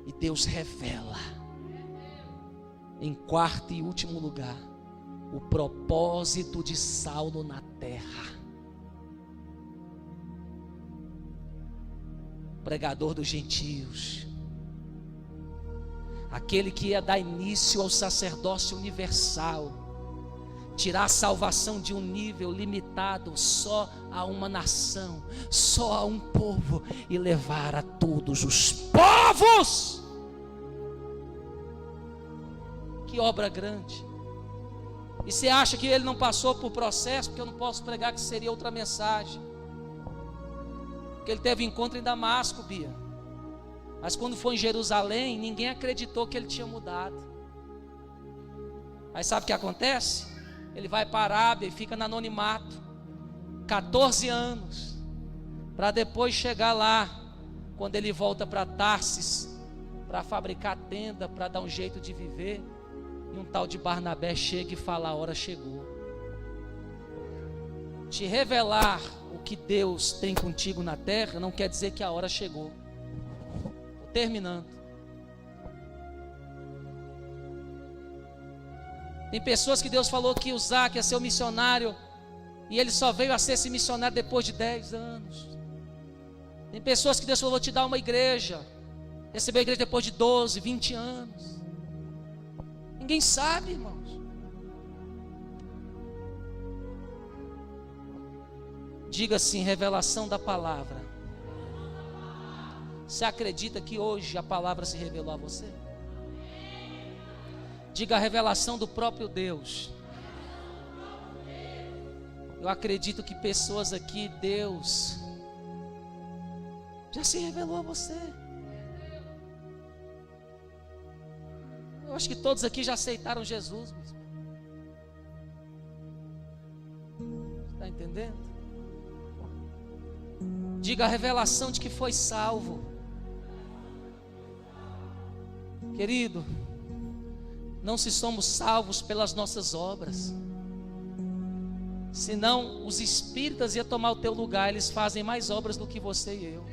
E Deus revela, em quarto e último lugar, o propósito de Saulo na terra. Pregador dos gentios, aquele que ia dar início ao sacerdócio universal, tirar a salvação de um nível limitado só a uma nação, só a um povo, e levar a todos os povos. Que obra grande! E você acha que ele não passou por processo? Porque eu não posso pregar que seria outra mensagem. Porque ele teve encontro em Damasco, Bia. Mas quando foi em Jerusalém, ninguém acreditou que ele tinha mudado. Aí sabe o que acontece? Ele vai para a Arábia e fica no anonimato 14 anos, para depois chegar lá, quando ele volta para Tarsis, para fabricar tenda, para dar um jeito de viver. E um tal de Barnabé chega e fala: a hora chegou. Te revelar o que Deus tem contigo na terra não quer dizer que a hora chegou. Estou terminando. Tem pessoas que Deus falou que ia usar, que ia ser o missionário, e ele só veio a ser esse missionário depois de 10 anos. Tem pessoas que Deus falou: vou te dar uma igreja, recebeu a igreja depois de 12, 20 anos. Ninguém sabe, irmãos. Diga assim: revelação da palavra. Você acredita que hoje a palavra se revelou a você? Diga: a revelação do próprio Deus. Eu acredito que pessoas aqui, Deus já se revelou a você. Eu acho que todos aqui já aceitaram Jesus. Está entendendo? Diga: a revelação de que foi salvo. Querido, não se somos salvos pelas nossas obras, senão os espíritas iam tomar o teu lugar. Eles fazem mais obras do que você e eu.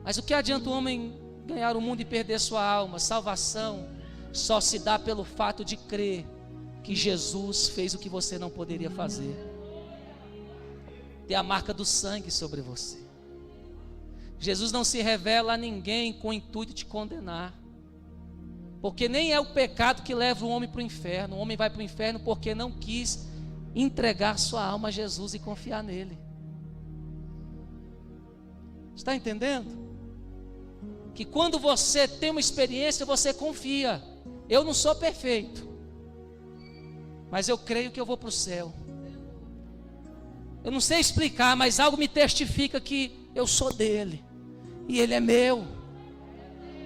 Mas o que adianta o homem ganhar o mundo e perder sua alma? Salvação só se dá pelo fato de crer que Jesus fez o que você não poderia fazer. Ter a marca do sangue sobre você. Jesus não se revela a ninguém com o intuito de condenar, porque nem é o pecado que leva o homem para o inferno. O homem vai para o inferno porque não quis entregar sua alma a Jesus e confiar nele. Está entendendo? Que quando você tem uma experiência, você confia. Eu não sou perfeito, mas eu creio que eu vou para o céu. Eu não sei explicar, mas algo me testifica que eu sou dele e ele é meu.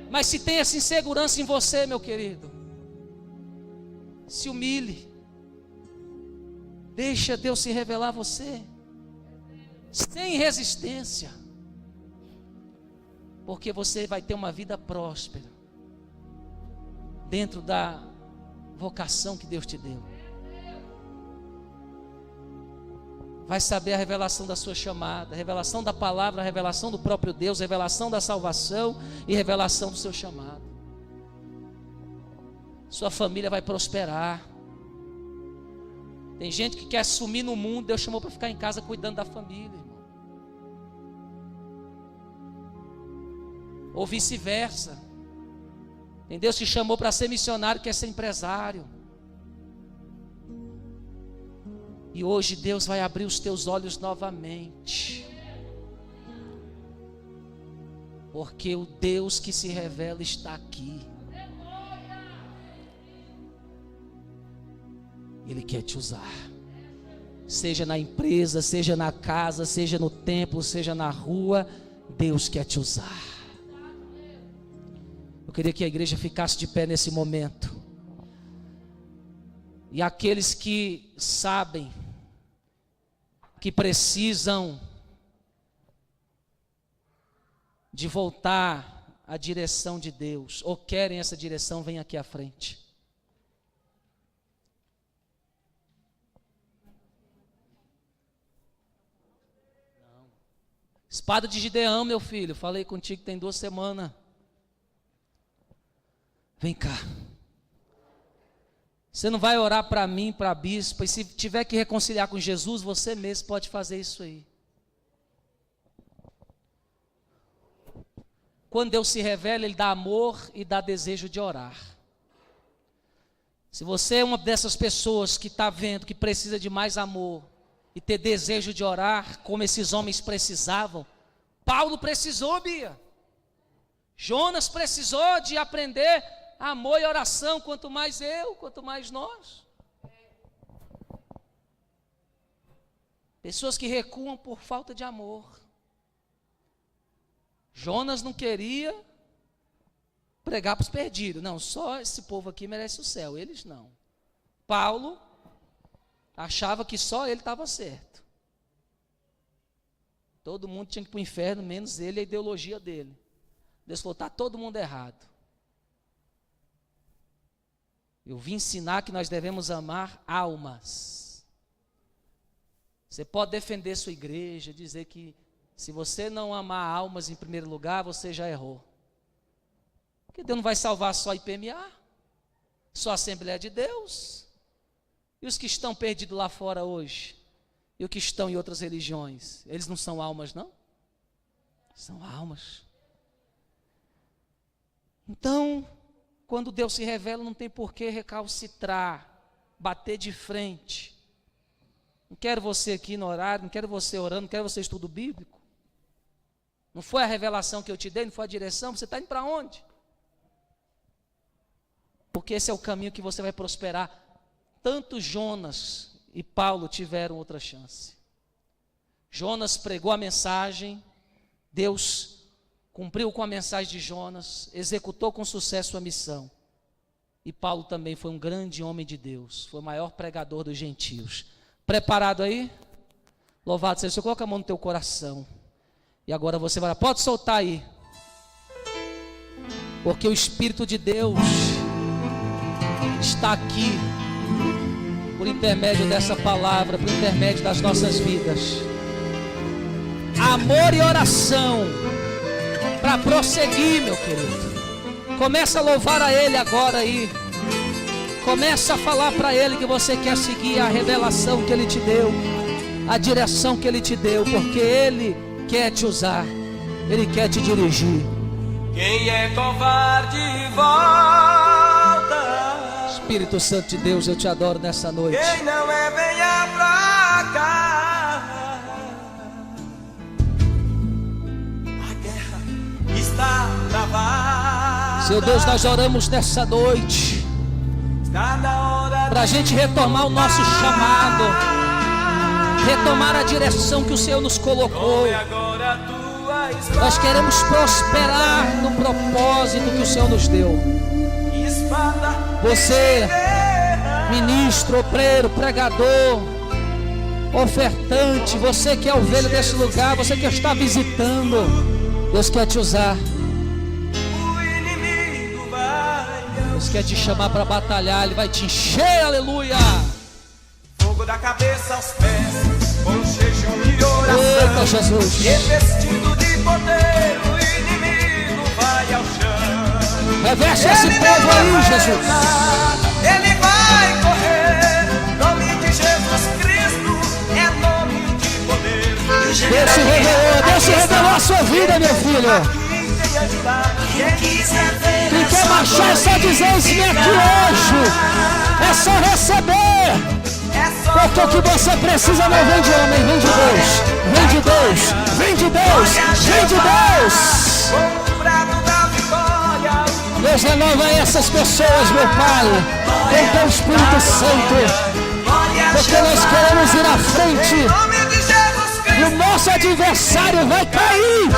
Mas se tem essa insegurança em você, meu querido, se humilhe. Deixa Deus se revelar a você, sem resistência, porque você vai ter uma vida próspera, dentro da vocação que Deus te deu. Vai saber a revelação da sua chamada, a revelação da palavra, a revelação do próprio Deus, a revelação da salvação e a revelação do seu chamado. Sua família vai prosperar. Tem gente que quer sumir no mundo, Deus chamou para ficar em casa cuidando da família, irmão. Ou vice-versa. Tem Deus que chamou para ser missionário, quer ser empresário. E hoje Deus vai abrir os teus olhos novamente. Porque o Deus que se revela está aqui. Ele quer te usar. Seja na empresa, seja na casa, seja no templo, seja na rua, Deus quer te usar. Eu queria que a igreja ficasse de pé nesse momento. E aqueles que sabem que precisam de voltar à direção de Deus, ou querem essa direção, vem aqui à frente. Espada de Gideão, meu filho, falei contigo tem 2 semanas. Vem cá. Você não vai orar para mim, para a bispa, e se tiver que reconciliar com Jesus, você mesmo pode fazer isso aí. Quando Deus se revela, Ele dá amor e dá desejo de orar. Se você é uma dessas pessoas que está vendo que precisa de mais amor e ter desejo de orar, como esses homens precisavam, Paulo precisou, Bia. Jonas precisou de aprender amor e oração, quanto mais eu, quanto mais nós. Pessoas que recuam por falta de amor. Jonas não queria pregar para os perdidos. Não, só esse povo aqui merece o céu, eles não. Paulo achava que só ele estava certo. Todo mundo tinha que ir para o inferno, menos ele e a ideologia dele. Deus falou, está todo mundo errado. Eu vim ensinar que nós devemos amar almas. Você pode defender sua igreja, dizer que se você não amar almas em primeiro lugar, você já errou. Porque Deus não vai salvar só a IPMA, só a Assembleia de Deus. E os que estão perdidos lá fora hoje? E os que estão em outras religiões? Eles não são almas, não? São almas. Então, quando Deus se revela, não tem por que recalcitrar, bater de frente. Não quero você aqui no horário, não quero você orando, não quero você estudo bíblico. Não foi a revelação que eu te dei, não foi a direção, você está indo para onde? Porque esse é o caminho que você vai prosperar. Tanto Jonas e Paulo tiveram outra chance. Jonas pregou a mensagem, Deus cumpriu com a mensagem de Jonas, executou com sucesso a missão. E Paulo também foi um grande homem de Deus, foi o maior pregador dos gentios. Preparado aí? Louvado seja o Senhor, coloca a mão no teu coração. E agora você vai, pode soltar aí. Porque o Espírito de Deus está aqui, por intermédio dessa palavra, por intermédio das nossas vidas. Amor e oração, para prosseguir, meu querido. Começa a louvar a Ele agora aí. Começa a falar para Ele que você quer seguir a revelação que Ele te deu, a direção que Ele te deu, porque Ele quer te usar, Ele quer te dirigir. Quem é covarde volta. Espírito Santo de Deus, eu te adoro nessa noite. Quem não é, venha pra cá. A guerra está travada. Seu Deus, nós oramos nessa noite para a gente retomar o nosso chamado, retomar a direção que o Senhor nos colocou. Nós queremos prosperar no propósito que o Senhor nos deu. Você, ministro, obreiro, pregador, ofertante, você que é ovelha desse lugar, você que está visitando, Deus quer te usar. Deus quer te chamar para batalhar, Ele vai te encher, aleluia. Fogo da cabeça aos pés, com jejum e oração. Eita, Jesus. Revestido de poder, o inimigo vai ao chão. Reveste esse povo aí, Jesus. Ele vai correr. Nome de Jesus Cristo é nome de poder. Deus se revelou a sua vida, meu filho. Quem quer marchar é só dizer isso aqui hoje. É só receber. Porque o que você precisa não vem de homem, vem de Deus. Vem de Deus, vem de Deus, vem de Deus. Deus, renova aí essas pessoas, meu Pai, com teu Espírito Santo. Porque nós queremos ir à frente e o nosso adversário vai cair.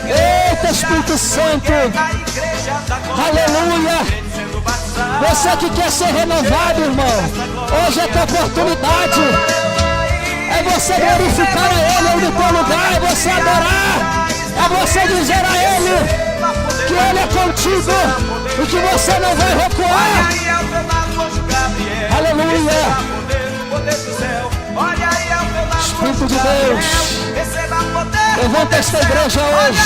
Eita, Espírito Santo, aleluia. Você que quer ser renovado, irmão, hoje é tua oportunidade. É você glorificar a Ele aí no teu lugar, é você adorar, é você dizer a Ele que Ele é contigo e que você não vai recuar. Aleluia. Espírito de Deus, levanta esta igreja hoje.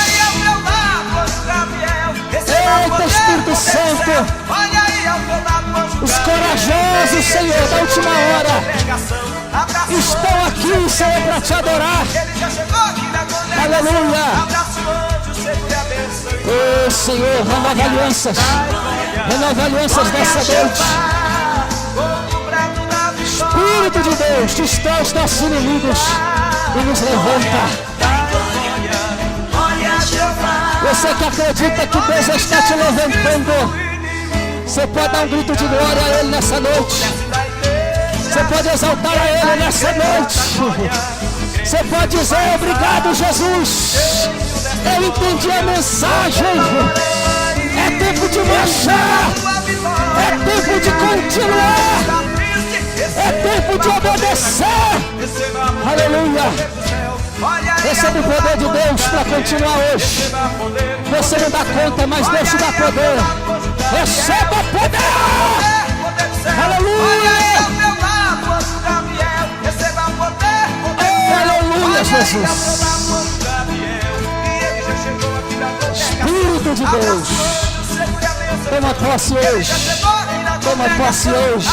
Eita, Espírito Santo, os corajosos, Senhor, da última hora estão aqui, Senhor, para te adorar. Aleluia. Oh, Senhor, renova alianças nessa noite. Espírito de Deus, destrói os nossos inimigos e nos levanta. Você que acredita que Deus está te levantando, você pode dar um grito de glória a Ele nessa noite. Você pode exaltar a Ele nessa noite. Você pode dizer obrigado, Jesus. Eu entendi a mensagem. É tempo de marchar. É tempo de continuar. É tempo de obedecer. Aleluia. Receba o poder de Deus para continuar hoje. Você não dá conta, mas Deus te dá poder. Receba poder. Aleluia. Aleluia, Jesus. Espírito de Deus, toma posse hoje. Toma posse hoje.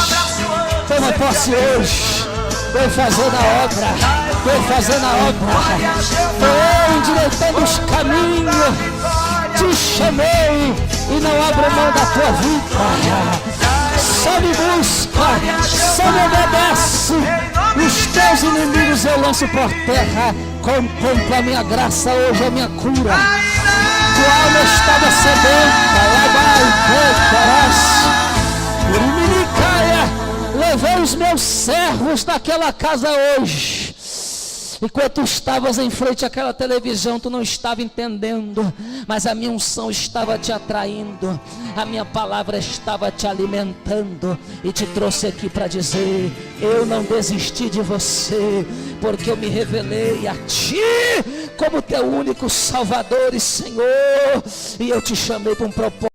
Toma posse hoje. Vem fazendo a obra. Vem fazendo a obra. Vem endireitando os caminhos. Te chamei e não abro mão da tua vida. Só me busca, só me obedece. Os teus inimigos eu lanço por terra. Contempla a minha graça hoje, a minha cura. Tua alma estava sedenta. Lá vai, levei os meus servos daquela casa hoje. Enquanto estavas em frente àquela televisão, tu não estava entendendo, mas a minha unção estava te atraindo, a minha palavra estava te alimentando e te trouxe aqui para dizer: eu não desisti de você, porque eu me revelei a ti como teu único Salvador e Senhor, e eu te chamei para um propósito.